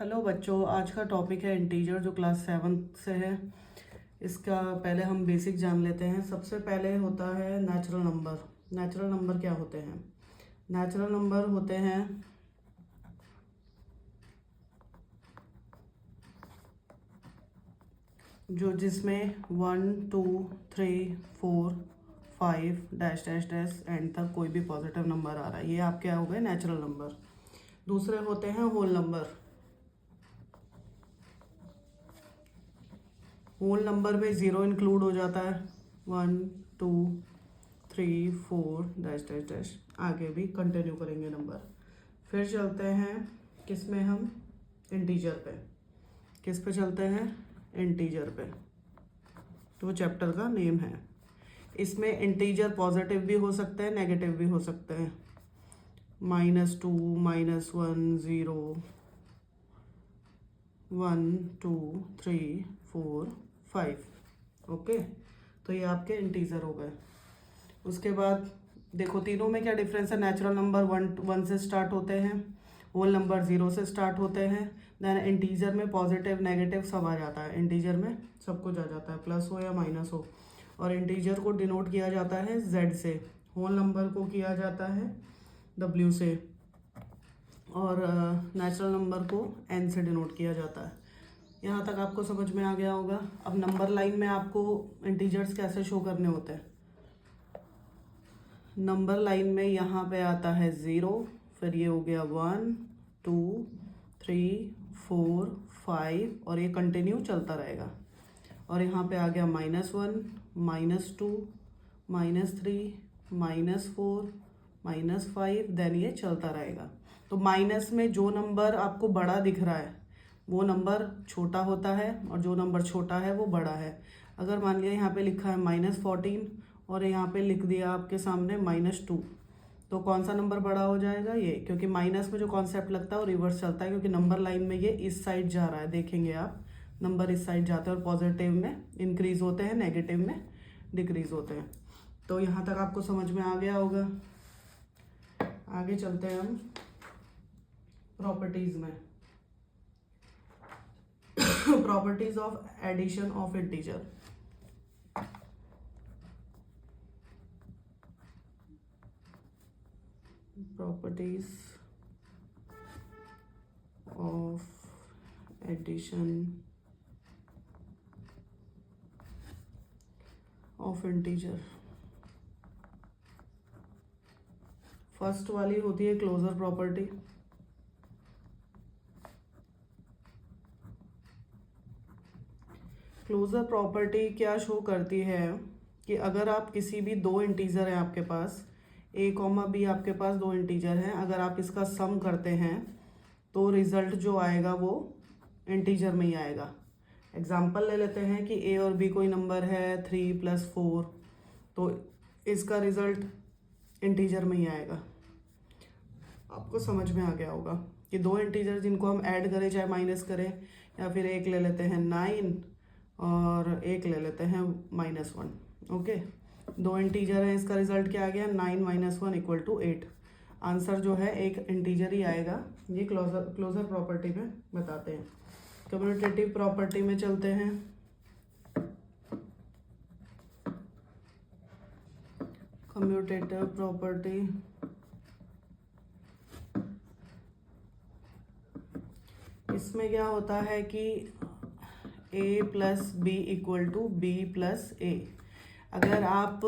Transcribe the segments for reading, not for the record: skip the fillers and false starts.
Hello बच्चों, आज का टॉपिक है इंटीजर जो क्लास 7 से है। इसका पहले हम बेसिक जान लेते हैं। सबसे पहले होता है नेचुरल नंबर। नेचुरल नंबर क्या होते हैं? नेचुरल नंबर होते हैं जो जिसमें 1 2 3 4 5 डैश डैश डैश एंड तक कोई भी पॉजिटिव नंबर आ रहा है, ये आपके हो गए नेचुरल नंबर। दूसरे होते हैं होल नंबर। होल नंबर में ज़ीरो इंक्लूड हो जाता है, 1 2 3 4 डैश डैश डैश, आगे भी कंटिन्यू करेंगे नंबर। फिर चलते हैं किस में हम इंटीजर पे। किस पे चलते हैं? इंटीजर पे। तो चैप्टर का नेम है। इसमें इंटीजर पॉजिटिव भी हो सकते हैं, नेगेटिव भी हो सकते हैं। -2 -1 0 1 2 3 4 5। ओके, तो ये आपके इंटीजर हो गए। उसके बाद देखो तीनों में क्या डिफरेंस है। नेचुरल नंबर 1 से स्टार्ट होते हैं, होल नंबर 0 से स्टार्ट होते हैं। देन इंटीजर में पॉजिटिव नेगेटिव सब आ जाता है। इंटीजर में सब कुछ आ जाता है, प्लस हो या माइनस हो। और इंटीजर को डिनोट किया जाता है Z से, होल नंबर को किया जाता है W से, और नेचुरल नंबर को N से डिनोट किया जाता है। यहाँ तक आपको समझ में आ गया होगा। अब नंबर लाइन में आपको इंटीजर्स कैसे शो करने होते हैं। नंबर लाइन में यहाँ पे आता है 0, फिर ये हो गया 1 2 3 4 5 और ये कंटिन्यू चलता रहेगा। और यहाँ पे आ गया -1 -2 -3 -4 -5, देन ये चलता रहेगा। तो माइनस में जो नंबर आपको बड़ा दिख रहा है वो नंबर छोटा होता है, और जो नंबर छोटा है वो बड़ा है। अगर मान लिया यहाँ पे लिखा है -14 और यहाँ पे लिख दिया आपके सामने -2, तो कौन सा नंबर बड़ा हो जाएगा? ये, क्योंकि माइनस में जो कॉन्सेप्ट लगता है वो रिवर्स चलता है, क्योंकि नंबर लाइन में ये इस साइड जा रहा है। देखेंगे आप, नंबर इस साइड जाते हैं और पॉजिटिव में इंक्रीज होते हैं, नेगेटिव में डिक्रीज होते हैं। तो यहाँ तक आपको समझ में आ गया होगा। आगे चलते हैं हम प्रॉपर्टीज में। Properties of addition of integer. Properties of addition of integer. First वाली होती है क्लोजर प्रॉपर्टी। क्लोजर प्रॉपर्टी क्या शो करती है कि अगर आप किसी भी दो इंटीजर हैं आपके पास, a, b आपके पास दो इंटीजर हैं, अगर आप इसका सम करते हैं तो रिजल्ट जो आएगा वो इंटीजर में ही आएगा। एग्जाम्पल ले लेते हैं कि a और b कोई नंबर है 3 + 4, तो इसका रिजल्ट इंटीजर में ही आएगा। आपको समझ में आ गया होगा कि दो इंटीजर जिनको हम ऐड करें चाहे माइनस करें, या फिर एक ले लेते हैं 9 और एक ले लेते हैं -1। ओके, दो इंटीजर है, इसका रिजल्ट क्या आ गया? 9 - 1 = 8। आंसर जो है एक इंटीजर ही आएगा। ये क्लोजर प्रॉपर्टी में बताते हैं। कम्यूटेटिव प्रॉपर्टी में चलते हैं। कम्यूटेटिव प्रॉपर्टी इसमें क्या होता है कि a + b = b + a। अगर आप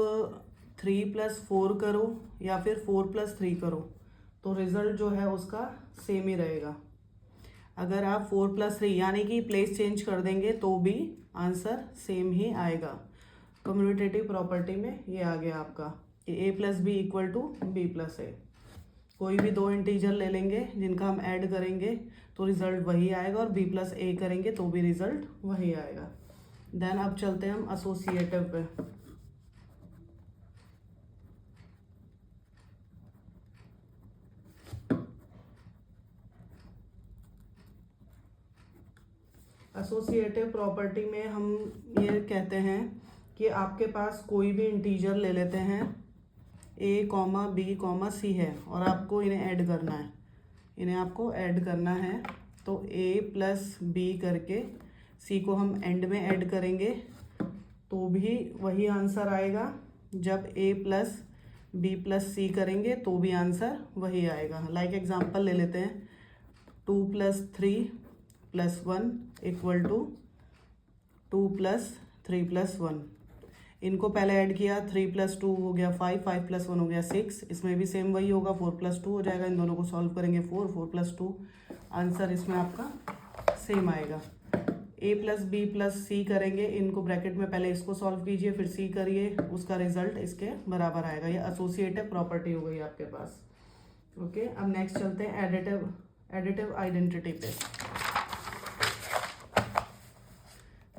3 + 4 करो या फिर 4 + 3 करो तो रिजल्ट जो है उसका सेम ही रहेगा। अगर आप 4 + 3 यानी कि प्लेस चेंज कर देंगे तो भी आंसर सेम ही आएगा। कम्यूटेटिव प्रॉपर्टी में ये आ गया आपका कि a + b = b + a। कोई भी दो इंटीजर ले लेंगे जिनका हम ऐड करेंगे तो रिजल्ट वही आएगा, और b + a करेंगे तो भी रिजल्ट वही आएगा। देन अब चलते हैं हम एसोसिएटिव पे। एसोसिएटिव प्रॉपर्टी में हम ये कहते हैं कि आपके पास कोई भी इंटीजर ले लेते हैं, a, b, c है, और आपको इन्हें ऐड करना है। इन्हें आपको ऐड करना है तो a प्लस बी करके c को हम एंड में ऐड करेंगे तो भी वही आंसर आएगा। जब a प्लस बी प्लस सी करेंगे तो भी आंसर वही आएगा। लाइक एग्जांपल ले लेते हैं, 2 + 3 + 1 = 2 + 3 + 1। इनको पहले ऐड किया, 3 + 2 हो गया 5, 5 + 1 हो गया 6। इसमें भी सेम वही होगा, 4 + 2 हो जाएगा। इन दोनों को सॉल्व करेंगे, 4 + 2 आंसर इसमें आपका सेम आएगा। a + b + c करेंगे, इनको ब्रैकेट में पहले इसको सॉल्व कीजिए फिर c करिए, उसका रिजल्ट इसके बराबर आएगा। ये एसोसिएटिव प्रॉपर्टी हो गई आपके पास। ओके, अब नेक्स्ट चलते हैं एडिटिव आइडेंटिटी पे।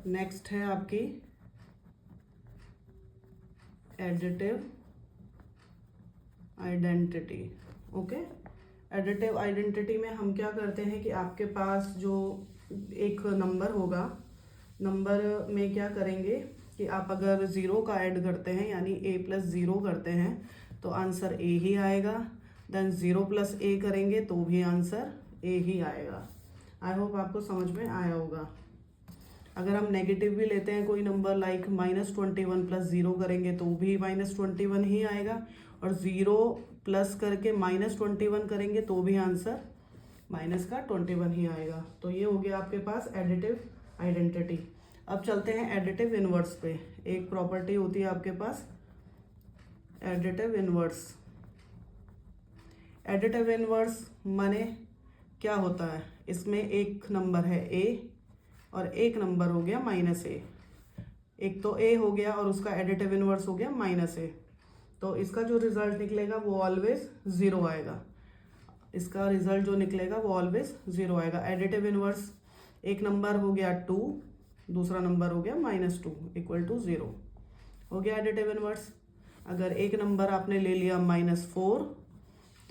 नेक्स्ट है आपकी additive identity. Okay, additive identity में हम क्या करते हैं कि आपके पास जो एक नंबर होगा, नंबर में क्या करेंगे कि आप अगर 0 का ऐड करते हैं यानी a + 0 करते हैं तो आंसर a ही आएगा। देन 0 + a करेंगे तो भी आंसर a ही आएगा। आई होप आपको समझ में आया होगा। अगर हम नेगेटिव भी लेते हैं कोई नंबर, लाइक -21 + 0 करेंगे तो भी -21 ही आएगा, और 0 प्लस करके -21 करेंगे तो भी आंसर -21 ही आएगा। तो ये हो गया आपके पास एडिटिव आइडेंटिटी। अब चलते हैं एडिटिव इनवर्स पे। एक प्रॉपर्टी होती है आपके पास एडिटिव इनवर्स। एडिटिव इनवर्स माने क्या होता है, इसमें एक नंबर है a और एक नंबर हो गया -a। एक तो a हो गया और उसका एडिटिव इनवर्स हो गया -a, तो इसका जो रिजल्ट निकलेगा वो ऑलवेज 0 आएगा। इसका रिजल्ट जो निकलेगा वो ऑलवेज 0 आएगा। एडिटिव इनवर्स, एक नंबर हो गया 2, दूसरा नंबर हो गया -2 = 0, हो गया एडिटिव इनवर्स। अगर एक नंबर आपने ले लिया -4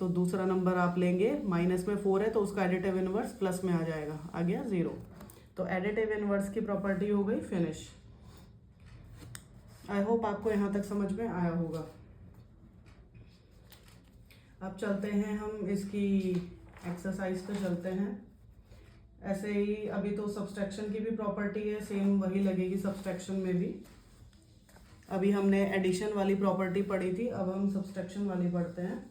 तो दूसरा नंबर आप लेंगे, माइनस में 4 है तो उसका एडिटिव इनवर्स प्लस में आ जाएगा, आ गया 0। तो एडिटिव इनवर्स की प्रॉपर्टी हो गई फिनिश। आई होप आपको यहाँ तक समझ में आया होगा। अब चलते हैं हम इसकी एक्सरसाइज पे चलते हैं। ऐसे ही अभी तो सब्सट्रैक्शन की भी प्रॉपर्टी है, सेम वही लगेगी सब्सट्रैक्शन में भी। अभी हमने एडिशन वाली प्रॉपर्टी पढ़ी थी, अब हम सब्सट्रैक्शन वाली पढ़ते हैं।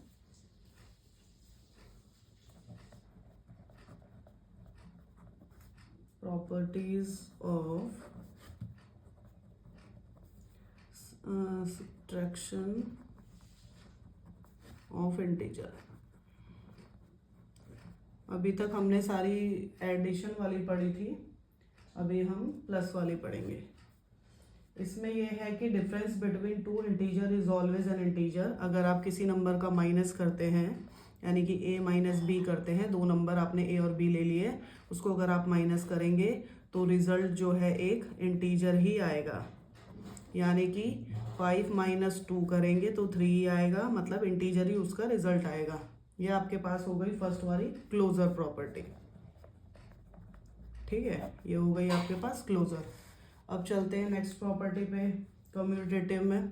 Properties of subtraction of integer. अभी तक हमने सारी एडिशन वाली पढ़ी थी, अभी हम प्लस वाली पढ़ेंगे। इसमें यह है कि difference between two integer is always an integer. अगर आप किसी नंबर का माइनस करते हैं, यानी कि a - b करते हैं, दो नंबर आपने a और b ले लिए, उसको अगर आप माइनस करेंगे तो रिजल्ट जो है एक इंटीजर ही आएगा। यानी कि 5 - 2 करेंगे तो 3 ही आएगा, मतलब इंटीजर ही उसका रिजल्ट आएगा। ये आपके पास हो गई फर्स्ट वाली क्लोजर प्रॉपर्टी। ठीक है, ये हो गई आपके पास क्लोजर। अब चलते हैं नेक्स्ट प्रॉपर्टी पे, कम्यूटेटिव में।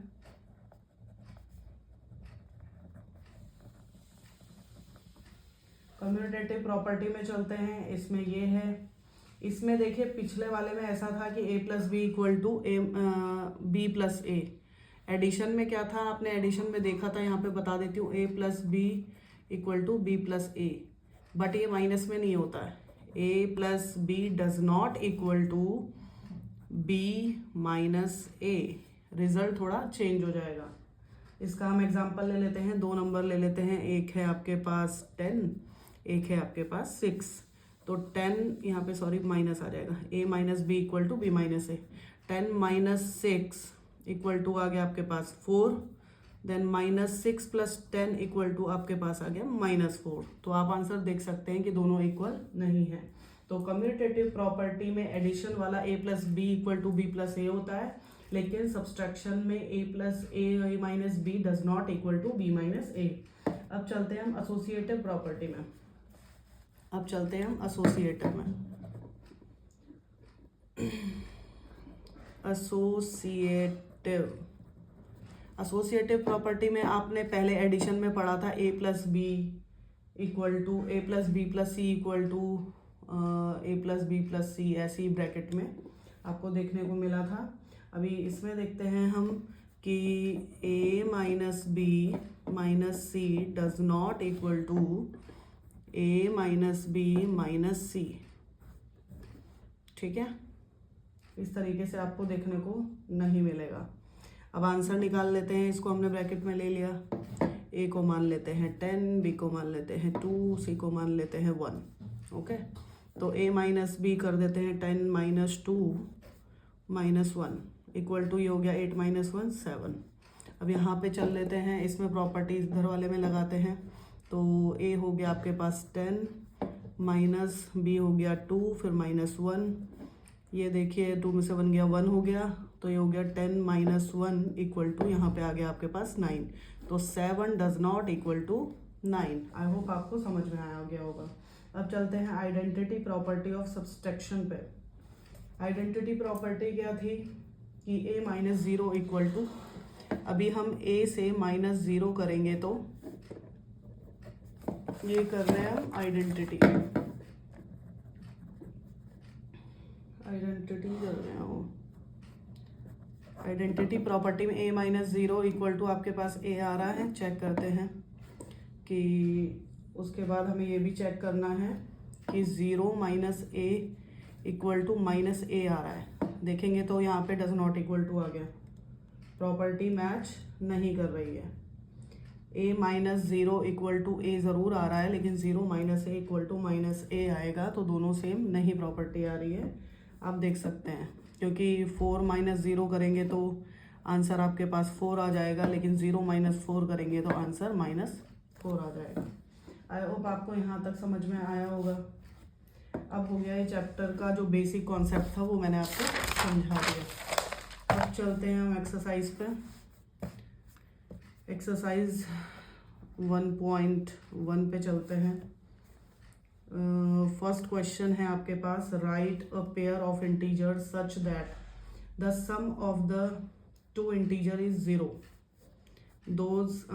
कम्यूटेटिव प्रॉपर्टी में चलते हैं। इसमें ये है, इसमें देखिए पिछले वाले में ऐसा था कि a + b = b + a। Addition में क्या था, आपने एडिशन में देखा था, यहाँ पे बता देती हूँ, a + b = b + a। But ये माइनस में नहीं होता है। a + b does not equal to b - a। Result थोड़ा चेंज हो जाएगा। इसका हम एग्जांपल ले लेते हैं, दो नंबर ले लेते हैं। एक है आपके पास 10, एक है आपके पास 6। तो 10 यहाँ पे सॉरी माइनस आ जाएगा, a - b = b - a। 10 - 6 = आ गया आपके पास 4। देन -6 + 10 = आपके पास आ गया -4। तो आप आंसर देख सकते हैं कि दोनों इक्वल नहीं है। तो कम्यूटेटिव प्रॉपर्टी में एडिशन वाला a + b = b + a होता है, लेकिन सब्सट्रैक्शन में a - b does not equal to b - a। अब चलते हैं हम एसोसिएटिव प्रॉपर्टी में। अब चलते हैं हम एसोसिएटिव में। एसोसिएटिव प्रॉपर्टी में आपने पहले एडिशन में पढ़ा था a + b = a + b + c = a+b+c ऐसी ब्रैकेट में आपको देखने को मिला था। अभी इसमें देखते हैं हम कि a minus B minus C does not equal to a minus B minus C. ठीक है, इस तरीके से आपको देखने को नहीं मिलेगा। अब आंसर निकाल लेते हैं। इसको हमने ब्रैकेट में ले लिया। a को मान लेते हैं 10, b को मान लेते हैं 2, c को मान लेते हैं 1। ओके, तो a माइनस बी कर देते हैं 10 माइनस 2 माइनस 1 इक्वल टू ये हो गया 8 माइनस 1 7। अब यहाँ पे चल लेते हैं, इसमें प्रॉपर्टीज इधर वाले में लगाते हैं। तो a हो गया आपके पास 10 माइनस b हो गया 2 फिर माइनस 1। ये देखिए 2 में से 1 गया 1 हो गया, तो ये हो गया 10 माइनस 1 इक्वल टू यहाँ पे आ गया आपके पास 9। तो 7 does not equal to 9। I hope आपको समझ में आया गया होगा। अब चलते हैं आइडेंटिटी प्रॉपर्टी ऑफ सब्सट्रैक्शन पे। आइडेंटिटी प्रॉपर्टी क्या थी कि a माइनस 0 इक्वल टू, अभी हम a से माइनस 0 करेंगे तो ये कर रहे हैं हम आइडेंटिटी कर रहे हो। आइडेंटिटी प्रॉपर्टी में a माइनस 0 इक्वल टू आपके पास a आ रहा है। चेक करते हैं कि उसके बाद हमें ये भी चेक करना है कि 0 minus a equal to minus a आ रहा है। देखेंगे तो यहाँ पे डज नॉट इक्वल टू आ गया, प्रॉपर्टी मैच नहीं कर रही है। a minus 0 equal to a ज़रूर आ रहा है, लेकिन 0 minus a equal to minus a आएगा, तो दोनों सेम नहीं प्रॉपर्टी आ रही है। आप देख सकते हैं, क्योंकि 4 माइनस 0 करेंगे तो आंसर आपके पास 4 आ जाएगा, लेकिन 0 माइनस 4 करेंगे तो आंसर -4 आ जाएगा। आई होप आपको यहाँ तक समझ में आया होगा। अब हो गया ये चैप्टर का जो बेसिक कॉन्सेप्ट था वो मैंने आपको समझा दिया। अब चलते हैं हम एक्सरसाइज पे। एक्सरसाइज 1.1 पे चलते हैं। फर्स्ट क्वेश्चन है आपके पास, write a pair of integer such that the sum of the two integer is 0। Those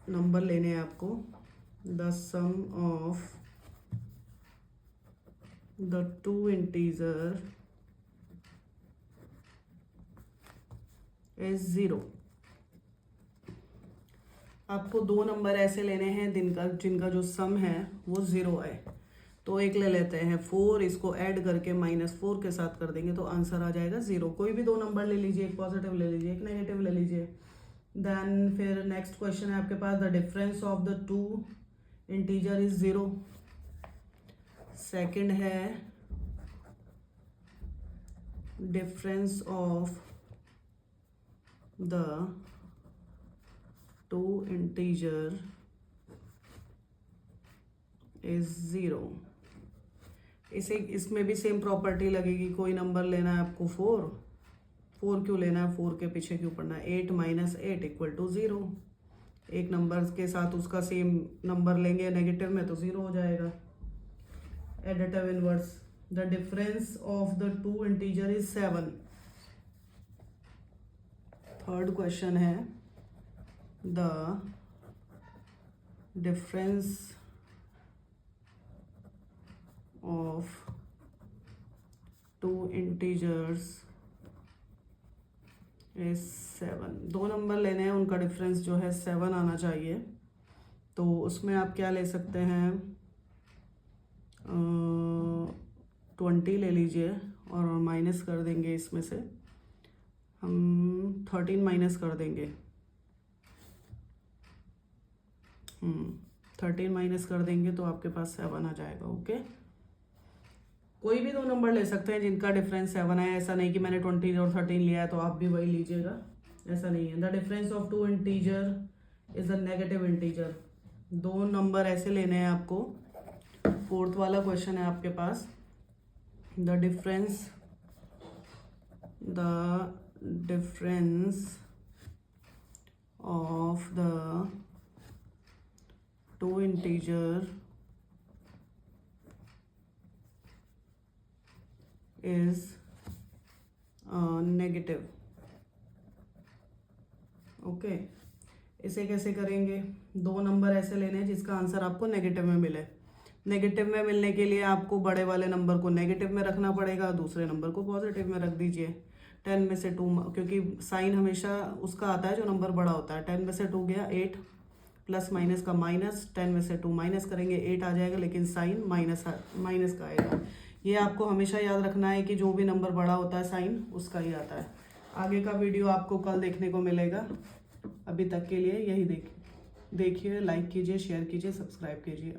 number लेने हैं आपको। The sum of the two integer is 0। आपको दो नंबर ऐसे लेने हैं जिनका जो सम है वो 0 आए। तो एक ले लेते हैं 4, इसको ऐड करके -4 के साथ कर देंगे तो आंसर आ जाएगा 0। कोई भी दो नंबर ले लीजिए, एक पॉजिटिव ले लीजिए, एक नेगेटिव ले लीजिए। देन फिर नेक्स्ट क्वेश्चन है आपके पास, the difference of the two integer is 0। Second है difference of the two integer is 0। इसमें भी सेम प्रॉपर्टी लगेगी। कोई नंबर लेना है आपको 4 क्यों लेना है, 4 के पीछे क्यों पढ़ना है। 8 माइनस 8 इक्वल टू 0। एक नंबर के साथ उसका सेम नंबर लेंगे नेगेटिव में तो 0 हो जाएगा। Additive inverse, the difference of the two integer is 7। Third question है, the difference of two integers is 7। दो नंबर लेने हैं, उनका डिफरेंस जो है 7 आना चाहिए। तो उसमें आप क्या ले सकते हैं, 20 ले लीजिए और माइनस कर देंगे। इसमें से हम 13 माइनस कर देंगे। 13 माइनस कर देंगे तो आपके पास 7 आ जाएगा। ओके, कोई भी दो नंबर ले सकते हैं जिनका डिफरेंस 7 है। ऐसा नहीं कि मैंने 20 और 13 लिया है तो आप भी वही लीजिएगा, ऐसा नहीं है। The difference of two integer is a negative integer. दो नंबर ऐसे लेने हैं आपको। फोर्थ वाला क्वेश्चन है आपके पास, the difference of the two integer is negative. Okay, इसे कैसे करेंगे, दो नंबर ऐसे लेने हैं जिसका आंसर आपको नेगेटिव में मिले। नेगेटिव में मिलने के लिए आपको बड़े वाले नंबर को नेगेटिव में रखना पड़ेगा, दूसरे नंबर को पॉजिटिव में रख दीजिए। 10 में से 2, क्योंकि साइन हमेशा उसका आता है जो नंबर बड़ा होता है। 10 में से 2 गया 8, प्लस माइनस का माइनस, 10 में से 2 माइनस करेंगे 8 आ जाएगा, लेकिन साइन माइनस का आएगा। ये आपको हमेशा याद रखना है कि जो भी नंबर बड़ा होता है साइन उसका ही आता है। आगे का वीडियो आपको कल देखने को मिलेगा। अभी तक के लिए यही देखिए, लाइक कीजिए, शेयर कीजिए, सब्सक्राइब कीजिए।